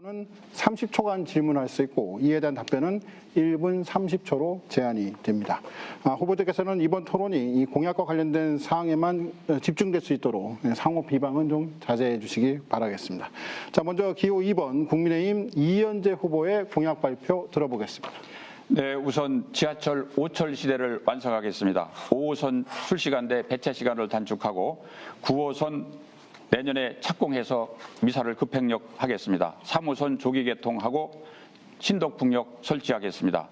는 30초간 질문할 수 있고 이에 대한 답변은 1분 30초로 제한이 됩니다. 후보자께서는 이번 토론이 이 공약과 관련된 사항에만 집중될 수 있도록 상호 비방은 좀 자제해 주시기 바라겠습니다. 자, 먼저 기호 2번 국민의힘 이현재 후보의 공약 발표 들어보겠습니다. 네, 우선 지하철 5철 시대를 완성하겠습니다. 5호선 출시간대 배차 시간을 단축하고 9호선 내년에 착공해서 미사를 급행역하겠습니다. 3호선 조기 개통하고 신덕풍역 설치하겠습니다.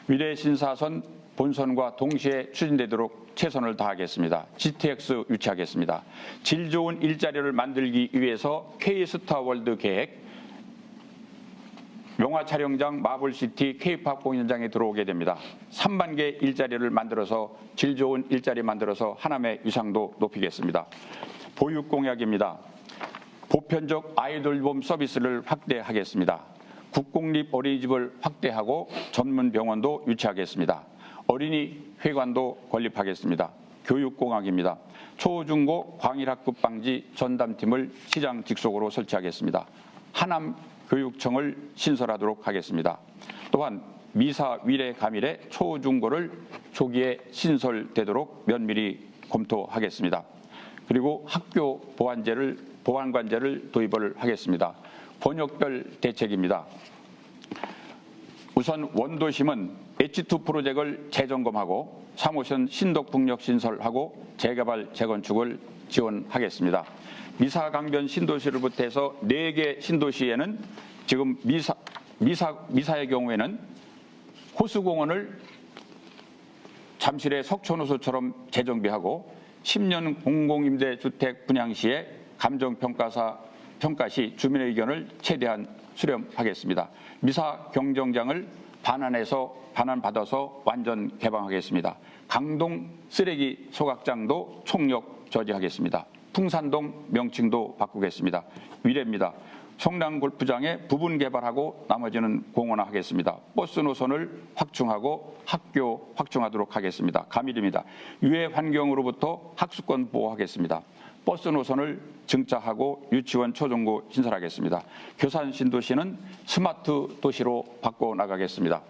위례 신사선 본선과 동시에 추진되도록 최선을 다하겠습니다. GTX 유치하겠습니다. 질 좋은 일자리를 만들기 위해서 K스타월드 계획, 영화 촬영장, 마블시티, K-팝 공연장에 들어오게 됩니다. 3만 개 일자리를 만들어서 질 좋은 일자리 만들어서 하남의 위상도 높이겠습니다. 보육 공약입니다. 보편적 아이돌봄 서비스를 확대하겠습니다. 국공립 어린이집을 확대하고 전문 병원도 유치하겠습니다. 어린이 회관도 건립하겠습니다. 교육 공약입니다. 초중고 광일학급 방지 전담팀을 시장 직속으로 설치하겠습니다. 하남 교육청을 신설하도록 하겠습니다. 또한 미사, 위례, 가밀의 초중고를 조기에 신설되도록 면밀히 검토하겠습니다. 그리고 학교 보안관제를 도입을 하겠습니다. 번역별 대책입니다. 우선 원도심은 H2 프로젝트를 재점검하고 3호선 신덕풍역 신설하고 재개발, 재건축을 지원하겠습니다. 미사강변 신도시를 부터해서 4개 신도시에는 지금 미사의 경우에는 호수공원을 잠실의 석촌호수처럼 재정비하고 10년 공공임대주택 분양 시에 감정평가 시 주민의 의견을 최대한 수렴하겠습니다. 미사 경정장을 반환받아서 완전 개방하겠습니다. 강동 쓰레기 소각장도 총력 저지하겠습니다. 풍산동 명칭도 바꾸겠습니다. 위례입니다. 성남 골프장에 부분 개발하고 나머지는 공원화하겠습니다. 버스 노선을 확충하고 학교 확충하도록 하겠습니다. 가밀입니다. 유해 환경으로부터 학습권 보호하겠습니다. 버스 노선을 증차하고 유치원 초중고 신설하겠습니다. 교산 신도시는 스마트 도시로 바꿔나가겠습니다.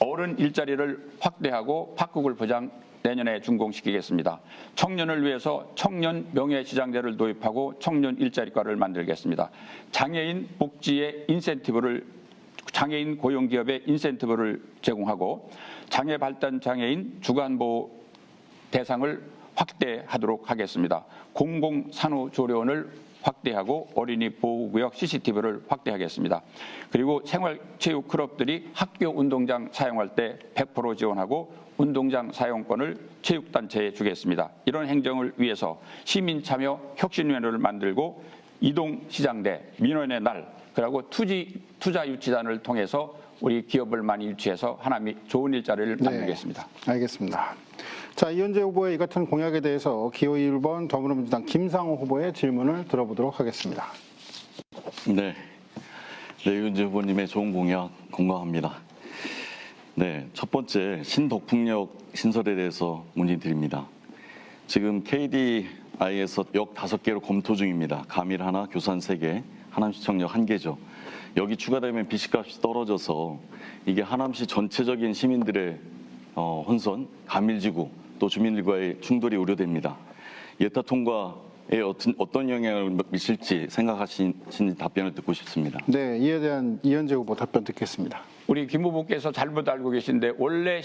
어른 일자리를 확대하고 파크골 보장 내년에 준공시키겠습니다. 청년을 위해서 청년 명예시장제를 도입하고 청년 일자리과를 만들겠습니다. 장애인 복지의 장애인 고용기업의 인센티브를 제공하고 장애 발달 장애인 주간보호 대상을 확대하도록 하겠습니다. 공공산후조리원을 확대하고 어린이 보호구역 CCTV를 확대하겠습니다. 그리고 생활체육 클럽들이 학교 운동장 사용할 때 100% 지원하고 운동장 사용권을 체육단체에 주겠습니다. 이런 행정을 위해서 시민참여혁신위원회를 만들고 이동시장대, 민원의 날, 그리고 투자유치단을 통해서 우리 기업을 많이 유치해서 하남이 좋은 일자리를 만들겠습니다. 네, 알겠습니다. 자, 이현재 후보의 이 같은 공약에 대해서 기호 1번 더불어민주당 김상호 후보의 질문을 들어보도록 하겠습니다. 네, 이현재 후보님의 좋은 공약 공감합니다. 네, 첫 번째 신덕풍역 신설에 대해서 문의드립니다. 지금 KDI에서 역 5개로 검토 중입니다. 가밀 하나, 교산 3개, 하남시청역 1개죠. 여기 추가되면 비식값이 떨어져서 이게 하남시 전체적인 시민들의 혼선, 가밀지구, 또 주민들과의 충돌이 우려됩니다. 예타 통과에 어떤 영향을 미칠지 생각하신 답변을 듣고 싶습니다. 네, 이에 대한 이현재 후보 답변 듣겠습니다. 우리 김 후보께서 잘못 알고 계신데 원래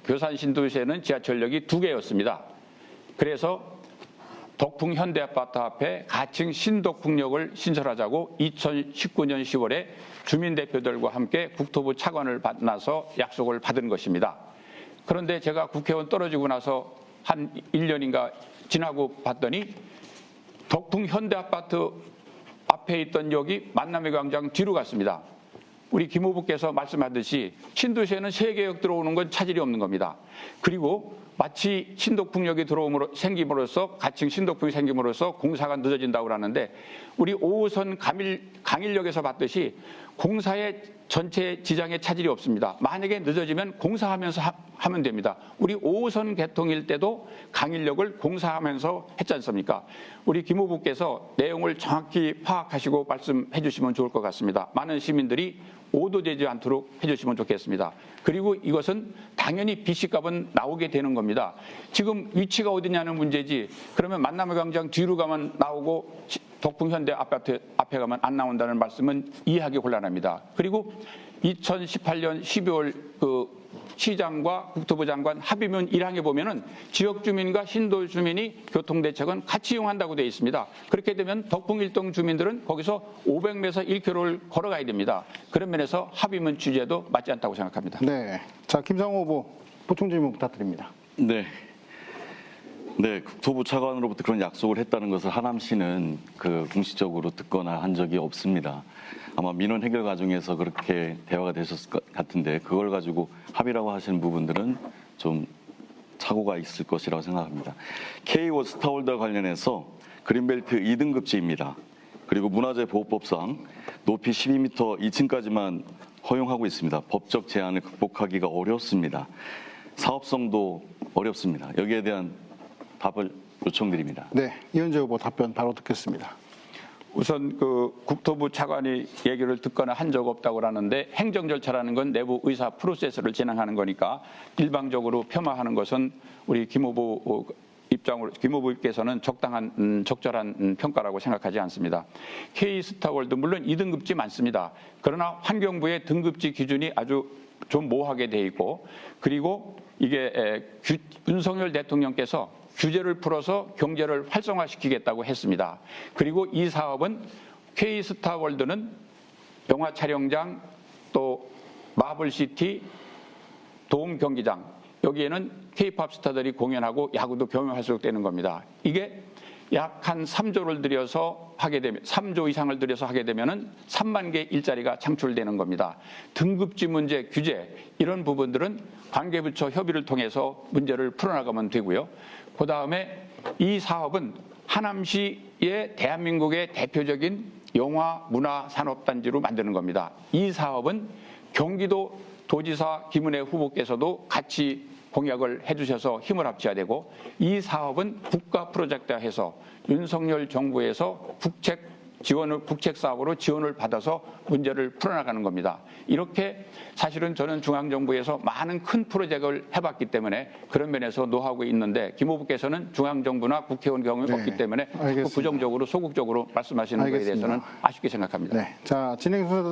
교산 신도시에는 지하철역이 2개였습니다. 그래서 덕풍 현대아파트 앞에 가칭 신덕풍역을 신설하자고 2019년 10월에 주민대표들과 함께 국토부 차관을 만나서 약속을 받은 것입니다. 그런데 제가 국회의원 떨어지고 나서 한 1년인가 지나고 봤더니 덕풍 현대아파트 앞에 있던 역이 만남의 광장 뒤로 갔습니다. 우리 김 후보께서 말씀하듯이 신도시에는 3개 역 들어오는 건 차질이 없는 겁니다. 그리고 마치 신독풍력이 생김으로써 가칭 신독풍이 생김으로써 공사가 늦어진다고 하는데 우리 5호선 강일역에서 봤듯이 공사의 전체 지장에 차질이 없습니다. 만약에 늦어지면 공사하면서 하면 됩니다. 우리 5호선 개통일 때도 강일역을 공사하면서 했지 않습니까? 우리 김 후보께서 내용을 정확히 파악하시고 말씀해 주시면 좋을 것 같습니다. 많은 시민들이 오도되지 않도록 해주시면 좋겠습니다. 그리고 이것은 당연히 BC값은 나오게 되는 겁니다. 지금 위치가 어디냐는 문제지 그러면 만남의 광장 뒤로 가면 나오고 덕풍현대 아파트 앞에 가면 안 나온다는 말씀은 이해하기 곤란합니다. 그리고 2018년 12월 시장과 국토부 장관 합의문 1항에 보면은 지역 주민과 신도 주민이 교통대책은 같이 이용한다고 되어 있습니다. 그렇게 되면 덕풍 일동 주민들은 거기서 500m에서 1km를 걸어가야 됩니다. 그런 면에서 합의문 취지에도 맞지 않다고 생각합니다. 네. 자, 김상호 후보 보충 질문 부탁드립니다. 네. 네, 국토부 차관으로부터 그런 약속을 했다는 것을 하남시는 공식적으로 듣거나 한 적이 없습니다. 아마 민원 해결 과정에서 그렇게 대화가 되셨을 것 같은데 그걸 가지고 합의라고 하시는 부분들은 좀 착오가 있을 것이라고 생각합니다. K5 스타홀더 관련해서 그린벨트 2등급지입니다. 그리고 문화재보호법상 높이 12m 2층까지만 허용하고 있습니다. 법적 제한을 극복하기가 어렵습니다. 사업성도 어렵습니다. 여기에 대한 답을 요청드립니다. 네, 이현재 후보 답변 바로 듣겠습니다. 우선 국토부 차관이 얘기를 듣거나 한 적 없다고 하는데 행정 절차라는 건 내부 의사 프로세스를 진행하는 거니까 일방적으로 폄하하는 것은 우리 김 후보께서는 적절한 평가라고 생각하지 않습니다. K스타월드 물론 2등급지 많습니다. 그러나 환경부의 등급지 기준이 아주 좀 모호하게 돼 있고 그리고 이게 윤석열 대통령께서 규제를 풀어서 경제를 활성화시키겠다고 했습니다. 그리고 이 사업은 K스타월드는 영화 촬영장 또 마블시티 도움 경기장 여기에는 K-팝 스타들이 공연하고 야구도 경영할 수 되는 겁니다. 이게 약 한 3조를 들여서 하게 되면 3조 이상을 들여서 하게 되면은 3만 개 일자리가 창출되는 겁니다. 등급지 문제, 규제 이런 부분들은 관계부처 협의를 통해서 문제를 풀어나가면 되고요. 그다음에 이 사업은 하남시의 대한민국의 대표적인 영화 문화 산업단지로 만드는 겁니다. 이 사업은 경기도 도지사 김은혜 후보께서도 같이 공약을 해주셔서 힘을 합쳐야 되고 이 사업은 국가 프로젝트화해서 윤석열 정부에서 국책 사업으로 지원을 받아서 문제를 풀어나가는 겁니다. 이렇게 사실은 저는 중앙정부에서 많은 큰 프로젝트를 해봤기 때문에 그런 면에서 노하우가 있는데 김 후보께서는 중앙정부나 국회의원 경험이 없기 때문에 알겠습니다. 부정적으로 소극적으로 말씀하시는 거에 대해서는 아쉽게 생각합니다. 네, 자 진행 순서